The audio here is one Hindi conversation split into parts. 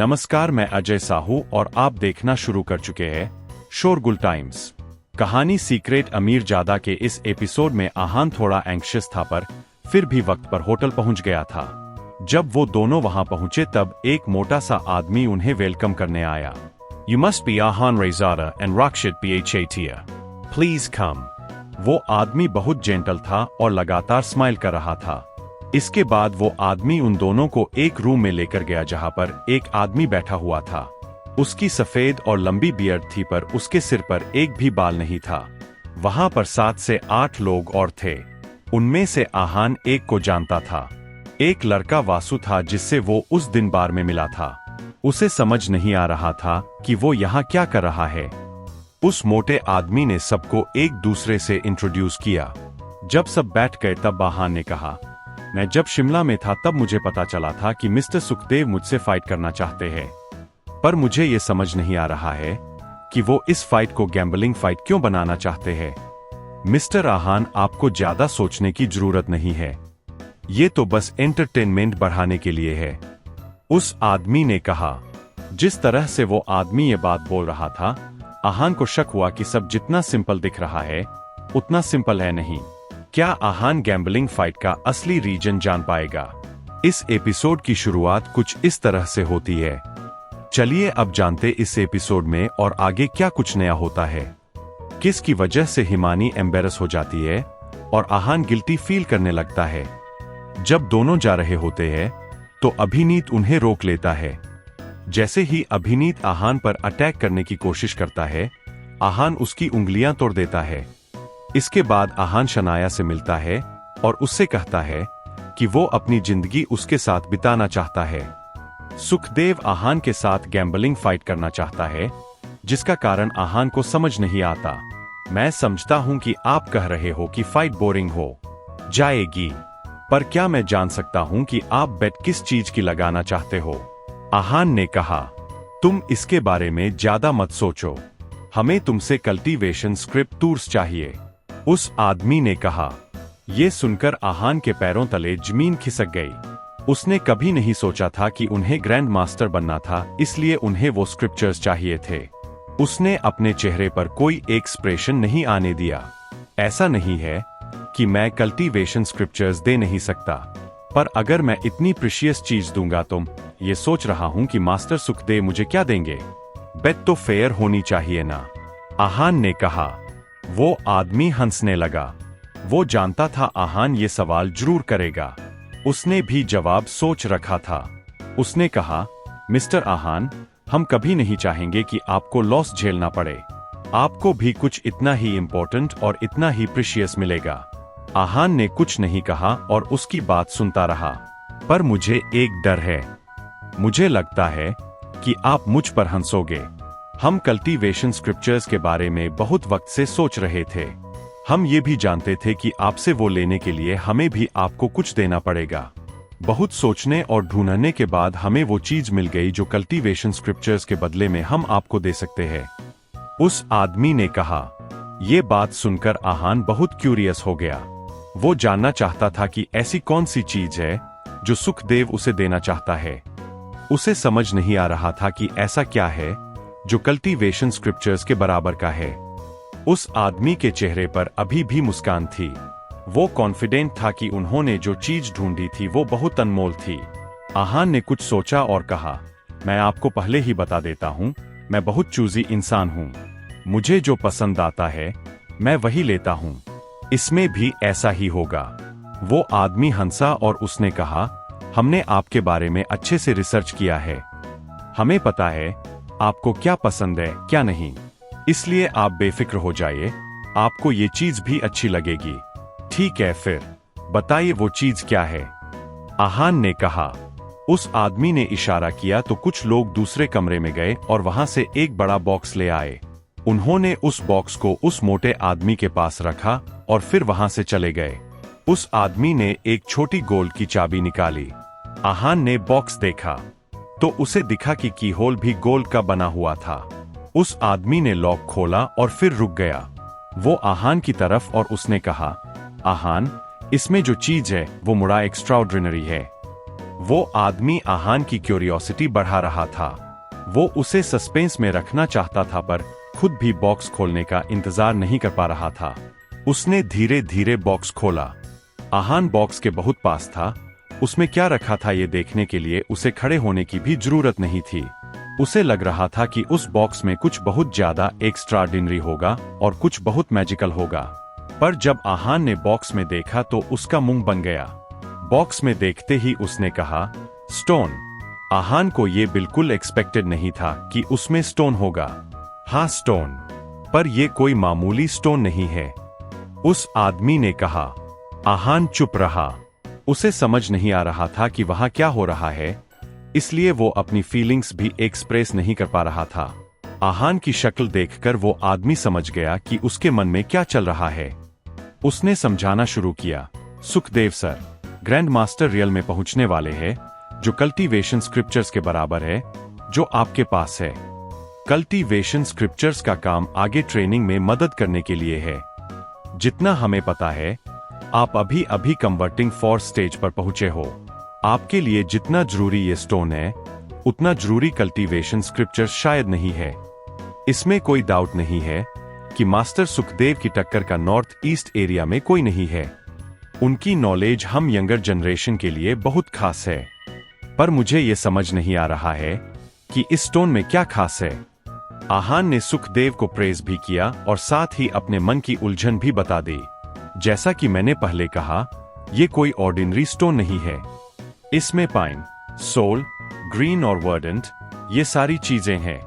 नमस्कार, मैं अजय साहू और आप देखना शुरू कर चुके हैं शोरगुल टाइम्स। कहानी सीक्रेट अमीरजादा के इस एपिसोड में आहान थोड़ा एंग्शियस था, पर फिर भी वक्त पर होटल पहुंच गया था। जब वो दोनों वहां पहुंचे तब एक मोटा सा आदमी उन्हें वेलकम करने आया। यू मस्ट बी आहान रेजादा एंड राक्षित PHATIA, प्लीज कम। वो आदमी बहुत जेंटल था और लगातार स्माइल कर रहा था। इसके बाद वो आदमी उन दोनों को एक रूम में लेकर गया जहां पर एक आदमी बैठा हुआ था। उसकी सफेद और लंबी बियर्ड थी, पर उसके सिर पर एक भी बाल नहीं था। वहां पर 7 से 8 लोग और थे। उनमें से आहान एक को जानता था। एक लड़का वासु था जिससे वो उस दिन बार में मिला था। उसे समझ नहीं आ रहा था कि वो यहाँ क्या कर रहा है। उस मोटे आदमी ने सबको एक दूसरे से इंट्रोड्यूस किया। जब सब बैठ गए तब आहान ने कहा, मैं जब शिमला में था तब मुझे पता चला था कि मिस्टर सुखदेव मुझसे फाइट करना चाहते हैं, पर मुझे ये समझ नहीं आ रहा है कि वो इस फाइट को गैम्बलिंग फाइट क्यों बनाना चाहते हैं। मिस्टर आहान, आपको ज्यादा सोचने की जरूरत नहीं है, ये तो बस एंटरटेनमेंट बढ़ाने के लिए है, उस आदमी ने कहा। जिस तरह से वो आदमी ये बात बोल रहा था, आहान को शक हुआ कि सब जितना सिंपल दिख रहा है उतना सिंपल है नहीं। क्या आहान गैम्बलिंग फाइट का असली रीजन जान पाएगा? इस एपिसोड की शुरुआत कुछ इस तरह से होती है। चलिए अब जानते इस एपिसोड में और आगे क्या कुछ नया होता है। किसकी वजह से हिमानी एम्बेरस हो जाती है और आहान गिल्टी फील करने लगता है। जब दोनों जा रहे होते हैं तो अभिनीत उन्हें रोक लेता है। जैसे ही अभिनीत आहान पर अटैक करने की कोशिश करता है, आहान उसकी उंगलियां तोड़ देता है। इसके बाद आहान शनाया से मिलता है और उससे कहता है कि वो अपनी जिंदगी उसके साथ बिताना चाहता है। सुखदेव आहान के साथ गैम्बलिंग फाइट करना चाहता है, जिसका कारण आहान को समझ नहीं आता। मैं समझता हूं कि आप कह रहे हो कि फाइट बोरिंग हो जाएगी, पर क्या मैं जान सकता हूं कि आप बेट किस चीज की लगाना चाहते हो? आहान ने कहा, तुम इसके बारे में ज्यादा मत सोचो, हमें तुमसे कल्टीवेशन स्क्रिप्ट टूर्स चाहिए, उस आदमी ने कहा। यह सुनकर आहान के पैरों तले जमीन खिसक गई। उसने कभी नहीं सोचा था कि उन्हें ग्रैंड मास्टर बनना था, इसलिए उन्हें वो स्क्रिप्चर्स चाहिए थे। उसने अपने चेहरे पर कोई एक्सप्रेशन नहीं आने दिया। ऐसा नहीं है कि मैं कल्टीवेशन स्क्रिप्चर्स दे नहीं सकता, पर अगर मैं इतनी प्रीशियस चीज दूंगा तो ये सोच रहा हूं कि मास्टर सुखदेव मुझे क्या देंगे। बेट तो फेयर होनी चाहिए ना, आहान ने कहा। वो आदमी हंसने लगा। वो जानता था आहान ये सवाल जरूर करेगा। उसने भी जवाब सोच रखा था। उसने कहा, मिस्टर आहान, हम कभी नहीं चाहेंगे कि आपको लॉस झेलना पड़े। आपको भी कुछ इतना ही इम्पोर्टेंट और इतना ही प्रीशियस मिलेगा। आहान ने कुछ नहीं कहा और उसकी बात सुनता रहा। पर मुझे एक डर है। मुझे लगता है कि आप मुझ पर हंसोगे। हम कल्टीवेशन स्क्रिप्चर्स के बारे में बहुत वक्त से सोच रहे थे। हम ये भी जानते थे कि आपसे वो लेने के लिए हमें भी आपको कुछ देना पड़ेगा। बहुत सोचने और ढूंढने के बाद हमें वो चीज मिल गई जो कल्टीवेशन स्क्रिप्चर्स के बदले में हम आपको दे सकते हैं, उस आदमी ने कहा। ये बात सुनकर आहान बहुत क्यूरियस हो गया। वो जानना चाहता था कि ऐसी कौन सी चीज है जो सुखदेव उसे देना चाहता है। उसे समझ नहीं आ रहा था कि ऐसा क्या है जो कल्टीवेशन स्क्रिप्चर्स के बराबर का है। उस आदमी के चेहरे पर अभी भी मुस्कान थी। वो कॉन्फिडेंट था कि उन्होंने जो चीज ढूंढी थी वो बहुत अनमोल थी। आहान ने कुछ सोचा और कहा, मैं आपको पहले ही बता देता हूं, मैं बहुत चूजी इंसान हूं। मुझे जो पसंद आता है मैं वही लेता हूं। इसमें भी ऐसा ही होगा। वो आदमी हंसा और उसने कहा, हमने आपके बारे में अच्छे से रिसर्च किया है। हमें पता है आपको क्या पसंद है क्या नहीं, इसलिए आप बेफिक्र हो जाइए, आपको ये चीज भी अच्छी लगेगी। ठीक है, फिर बताइए वो चीज क्या है? आहान ने कहा। उस आदमी ने इशारा किया तो कुछ लोग दूसरे कमरे में गए और वहां से एक बड़ा बॉक्स ले आए। उन्होंने उस बॉक्स को उस मोटे आदमी के पास रखा और फिर वहां से चले गए। उस आदमी ने एक छोटी गोल्ड की चाबी निकाली। आहान ने बॉक्स देखा तो उसे दिखा कि कीहोल भी गोल्ड का बना हुआ था। उस आदमी ने लॉक खोला और फिर रुक गया। वो आहान की तरफ और उसने कहा, आहान, इसमें जो चीज है वो मुड़ा एक्स्ट्राऑर्डिनरी है। वो आदमी आहान की क्यूरियोसिटी बढ़ा रहा था। वो उसे सस्पेंस में रखना चाहता था पर खुद भी बॉक्स खोलने का इंतजार नहीं कर पा रहा था। उसने धीरे धीरे बॉक्स खोला। आहान बॉक्स के बहुत पास था। उसमें क्या रखा था ये देखने के लिए उसे खड़े होने की भी जरूरत नहीं थी। उसे लग रहा था कि उस बॉक्स में कुछ बहुत ज्यादा एक्स्ट्राऑर्डिनरी होगा और कुछ बहुत मैजिकल होगा। पर जब आहान ने बॉक्स में देखा तो उसका मुंह बन गया। बॉक्स में देखते ही उसने कहा, स्टोन। आहान को ये बिल्कुल एक्सपेक्टेड नहीं था कि उसमें स्टोन होगा। हाँ, स्टोन, पर यह कोई मामूली स्टोन नहीं है, उस आदमी ने कहा। आहान चुप रहा। उसे समझ नहीं आ रहा था कि वहां क्या हो रहा है, इसलिए वो अपनी फीलिंग्स भी एक्सप्रेस नहीं कर पा रहा था। आहान की शक्ल देखकर वो आदमी समझ गया कि उसके मन में क्या चल रहा है। उसने समझाना शुरू किया, Sukhdev sir, grand master real में पहुंचने वाले हैं, जो कल्टीवेशन स्क्रिप्चर्स के बराबर है जो आपके पास है। कल्टीवेशन स्क्रिप्चर्स का काम आगे ट्रेनिंग में मदद करने के लिए है। जितना हमें पता है, आप अभी अभी कन्वर्टिंग फोर स्टेज पर पहुंचे हो। आपके लिए जितना जरूरी ये स्टोन है, उतना जरूरी कल्टीवेशन स्क्रिप्चर्स शायद नहीं है। इसमें कोई डाउट नहीं है कि मास्टर सुखदेव की टक्कर का नॉर्थ ईस्ट एरिया में कोई नहीं है। उनकी नॉलेज हम यंगर जनरेशन के लिए बहुत खास है। पर मुझे ये समझ नहीं आ रहा है कि इस स्टोन में क्या खास है। आहान ने सुखदेव को प्रेज भी किया और साथ ही अपने मन की उलझन भी बता दी। जैसा कि मैंने पहले कहा, ये कोई ऑर्डिनरी स्टोन नहीं है। इसमें पाइन, सोल, ग्रीन और वर्डेंट, ये सारी चीजें हैं।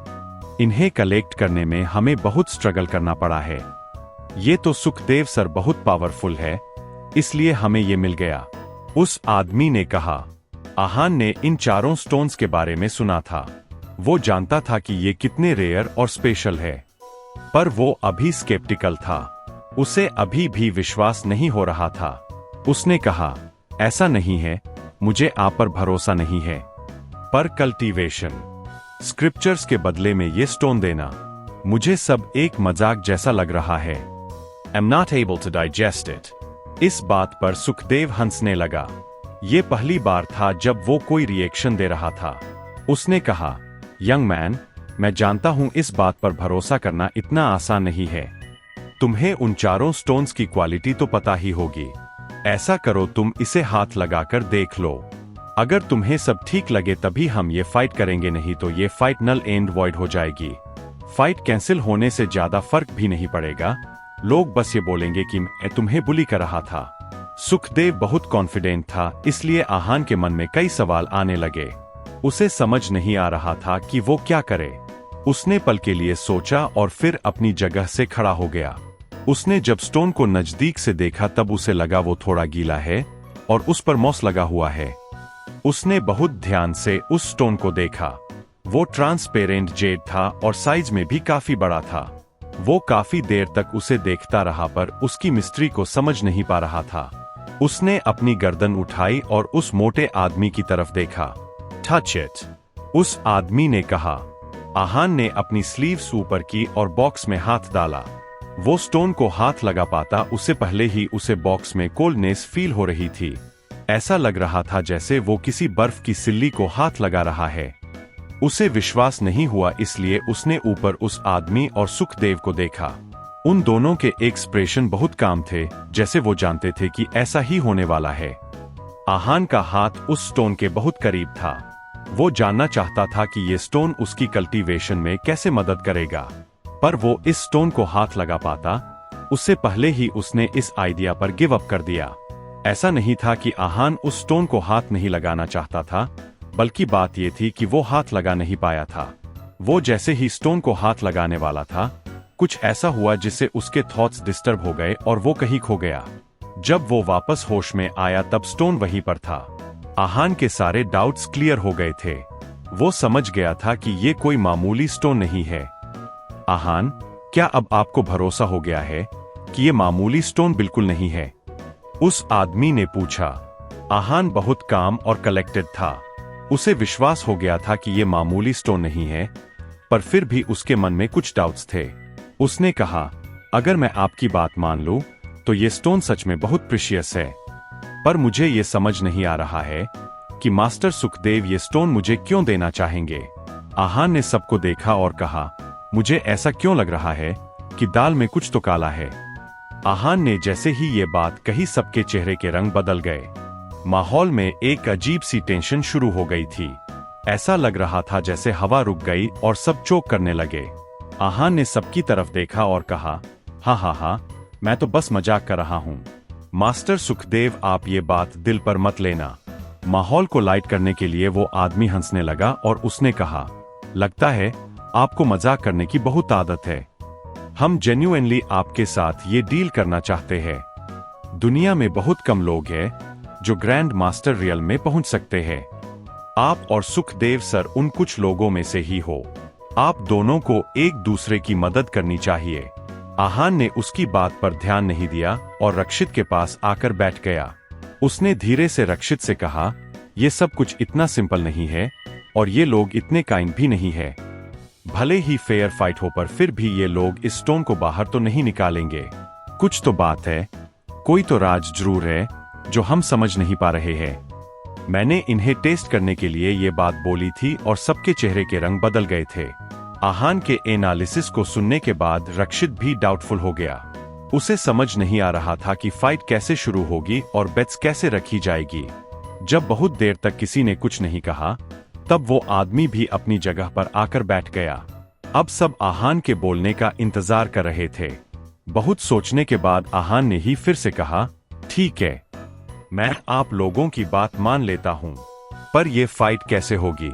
इन्हें कलेक्ट करने में हमें बहुत स्ट्रगल करना पड़ा है। ये तो सुखदेव सर बहुत पावरफुल है, इसलिए हमें ये मिल गया, उस आदमी ने कहा। आहान ने इन चारों स्टोन्स के बारे में सुना था। वो जानता था कि ये कितने रेयर और स्पेशल है, पर वो अभी स्केप्टिकल था। उसे अभी भी विश्वास नहीं हो रहा था। उसने कहा, ऐसा नहीं है, मुझे आप पर भरोसा नहीं है, पर कल्टीवेशन स्क्रिप्चर्स के बदले में ये स्टोन देना, मुझे सब एक मजाक जैसा लग रहा है। I'm not able to digest it. इस बात पर सुखदेव हंसने लगा। ये पहली बार था जब वो कोई रिएक्शन दे रहा था। उसने कहा, यंग मैन, मैं जानता हूं इस बात पर भरोसा करना इतना आसान नहीं है। तुम्हें उन चारों स्टोन्स की क्वालिटी तो पता ही होगी। ऐसा करो, तुम इसे हाथ लगाकर देख लो। अगर तुम्हें सब ठीक लगे तभी हम ये फाइट करेंगे, नहीं तो ये फाइट नल एंड वॉइड हो जाएगी। फाइट कैंसिल होने से ज्यादा फर्क भी नहीं पड़ेगा। लोग बस ये बोलेंगे कि मैं तुम्हें बुली कर रहा था। सुखदेव बहुत कॉन्फिडेंट था, इसलिए आहान के मन में कई सवाल आने लगे। उसे समझ नहीं आ रहा था कि वो क्या करे। उसने पल के लिए सोचा और फिर अपनी जगह से खड़ा हो गया। उसने जब स्टोन को नजदीक से देखा तब उसे लगा वो थोड़ा गीला है और उस पर मॉस लगा हुआ है। उसने बहुत ध्यान से उस स्टोन को देखा। वो ट्रांसपेरेंट जेड था और साइज में भी काफी बड़ा था। वो काफी देर तक उसे देखता रहा पर उसकी मिस्ट्री को समझ नहीं पा रहा था। उसने अपनी गर्दन उठाई और उस मोटे आदमी की तरफ देखा। टच इट, उस आदमी ने कहा। आहान ने अपनी स्लीव्स ऊपर की और बॉक्स में हाथ डाला। वो स्टोन को हाथ लगा पाता उससे पहले ही उसे बॉक्स में कोल्डनेस फील हो रही थी। ऐसा लग रहा था जैसे वो किसी बर्फ की सिल्ली को हाथ लगा रहा है। उसे विश्वास नहीं हुआ, इसलिए उसने ऊपर उस आदमी और सुखदेव को देखा। उन दोनों के एक्सप्रेशन बहुत काम थे, जैसे वो जानते थे कि ऐसा ही होने वाला है। आहान का हाथ उस स्टोन के बहुत करीब था। वो जानना चाहता था कि ये स्टोन उसकी कल्टीवेशन में कैसे मदद करेगा, पर वो इस स्टोन को हाथ लगा पाता उससे पहले ही उसने इस आइडिया पर गिव अप कर दिया। ऐसा नहीं था कि आहान उस स्टोन को हाथ नहीं लगाना चाहता था, बल्कि बात यह थी कि वो हाथ लगा नहीं पाया था। वो जैसे ही स्टोन को हाथ लगाने वाला था, कुछ ऐसा हुआ जिससे उसके थॉट्स डिस्टर्ब हो गए और वो कहीं खो गया। जब वो वापस होश में आया तब स्टोन वहीं पर था। आहान के सारे डाउट्स क्लियर हो गए थे। वो समझ गया था कि ये कोई मामूली स्टोन नहीं है। आहान, क्या अब आपको भरोसा हो गया है कि ये मामूली स्टोन बिल्कुल नहीं है? उस आदमी ने पूछा। आहान बहुत काम और कलेक्टेड था। उसे विश्वास हो गया था कि ये मामूली स्टोन नहीं है, पर फिर भी उसके मन में कुछ डाउट्स थे। उसने कहा, अगर मैं आपकी बात मान लूं, तो ये स्टोन सच में बहुत प्रीशियस है, पर मुझे ये समझ नहीं आ रहा है कि मास्टर सुखदेव ये स्टोन मुझे क्यों देना चाहेंगे। आहान ने सबको देखा और कहा, मुझे ऐसा क्यों लग रहा है कि दाल में कुछ तो काला है। आहान ने जैसे ही ये बात कही सबके चेहरे के रंग बदल गए। माहौल में एक अजीब सी टेंशन शुरू हो गई थी। ऐसा लग रहा था जैसे हवा रुक गई और सब चोक करने लगे। आहान ने सबकी तरफ देखा और कहा, हाँ हाँ हाँ, मैं तो बस मजाक कर रहा हूँ। मास्टर सुखदेव, आप ये बात दिल पर मत लेना। माहौल को लाइट करने के लिए वो आदमी हंसने लगा और उसने कहा, लगता है आपको मजाक करने की बहुत आदत है। हम जेन्युइनली आपके साथ ये डील करना चाहते हैं। दुनिया में बहुत कम लोग हैं जो ग्रैंड मास्टर रियल में पहुंच सकते हैं। आप और सुखदेव सर उन कुछ लोगों में से ही हो। आप दोनों को एक दूसरे की मदद करनी चाहिए। आहान ने उसकी बात पर ध्यान नहीं दिया और रक्षित के पास आकर बैठ गया। उसने धीरे से रक्षित से कहा, ये सब कुछ इतना सिंपल नहीं है और ये लोग इतने काइंड भी नहीं है। भले ही फेयर फाइट हो पर फिर भी ये लोग इस स्टोन को बाहर तो नहीं निकालेंगे। कुछ तो बात है, कोई तो राज जरूर है जो हम समझ नहीं पा रहे हैं। मैंने इन्हें टेस्ट करने के लिए ये बात बोली थी और सबके चेहरे के रंग बदल गए थे। आहान के एनालिसिस को सुनने के बाद रक्षित भी डाउटफुल हो गया। उसे समझ नहीं आ रहा था कि फाइट कैसे शुरू होगी और बेट्स कैसे रखी जाएगी। जब बहुत देर तक किसी ने कुछ नहीं कहा, तब वो आदमी भी अपनी जगह पर आकर बैठ गया। अब सब आहान के बोलने का इंतजार कर रहे थे। बहुत सोचने के बाद आहान ने ही फिर से कहा, ठीक है, मैं आप लोगों की बात मान लेता हूं, पर यह फाइट कैसे होगी?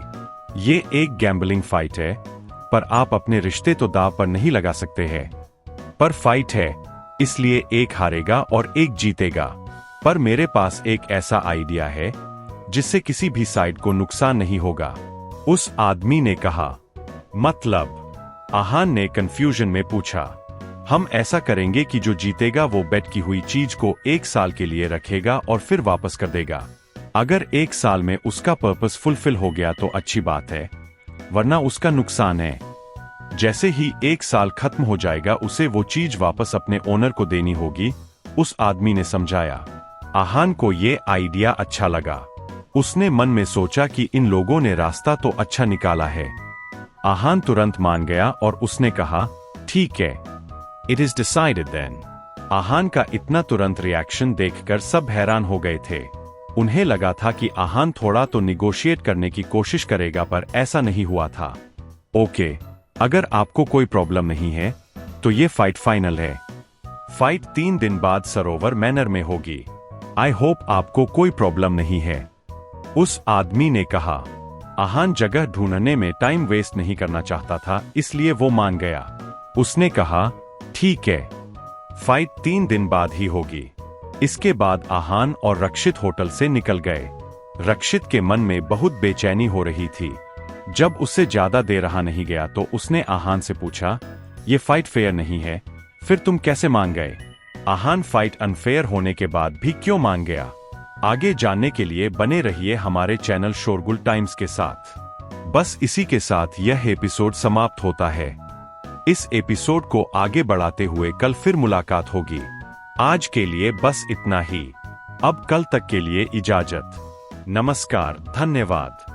ये एक गैम्बलिंग फाइट है, पर आप अपने रिश्ते तो दांव पर नहीं लगा सकते हैं। पर फाइट है, इसलिए एक हारेगा और एक जीतेगा। पर मेरे पास एक ऐसा आइडिया है जिससे किसी भी साइड को नुकसान नहीं होगा। उस आदमी ने कहा, मतलब? आहान ने कंफ्यूजन में पूछा। हम ऐसा करेंगे कि जो जीतेगा वो बेट की हुई चीज को 1 साल के लिए रखेगा और फिर वापस कर देगा। अगर 1 साल में उसका पर्पस फुलफिल हो गया तो अच्छी बात है, वरना उसका नुकसान है। जैसे ही 1 साल खत्म हो जाएगा उसे वो चीज वापस अपने ओनर को देनी होगी, उस आदमी ने समझाया। आहान को ये आइडिया अच्छा लगा। उसने मन में सोचा कि इन लोगों ने रास्ता तो अच्छा निकाला है। आहान तुरंत मान गया और उसने कहा, ठीक है, इट इज डिसाइडेड देन। आहान का इतना तुरंत रिएक्शन देखकर सब हैरान हो गए थे। उन्हें लगा था कि आहान थोड़ा तो निगोशिएट करने की कोशिश करेगा, पर ऐसा नहीं हुआ था। ओके, अगर आपको कोई प्रॉब्लम नहीं है तो ये फाइट फाइनल है। फाइट 3 दिन बाद सरोवर मैनर में होगी। आई होप आपको कोई प्रॉब्लम नहीं है, उस आदमी ने कहा। आहान जगह ढूंढने में टाइम वेस्ट नहीं करना चाहता था, इसलिए वो मान गया। उसने कहा, ठीक है, फाइट 3 दिन बाद ही होगी। इसके बाद आहान और रक्षित होटल से निकल गए। रक्षित के मन में बहुत बेचैनी हो रही थी। जब उससे ज्यादा देर रहा नहीं गया तो उसने आहान से पूछा, ये फाइट फेयर नहीं है, फिर तुम कैसे मान गए? आहान फाइट अनफेयर होने के बाद भी क्यों मान गया? आगे जानने के लिए बने रहिए हमारे चैनल शोरगुल टाइम्स के साथ। बस इसी के साथ यह एपिसोड समाप्त होता है। इस एपिसोड को आगे बढ़ाते हुए कल फिर मुलाकात होगी। आज के लिए बस इतना ही। अब कल तक के लिए इजाजत। नमस्कार, धन्यवाद।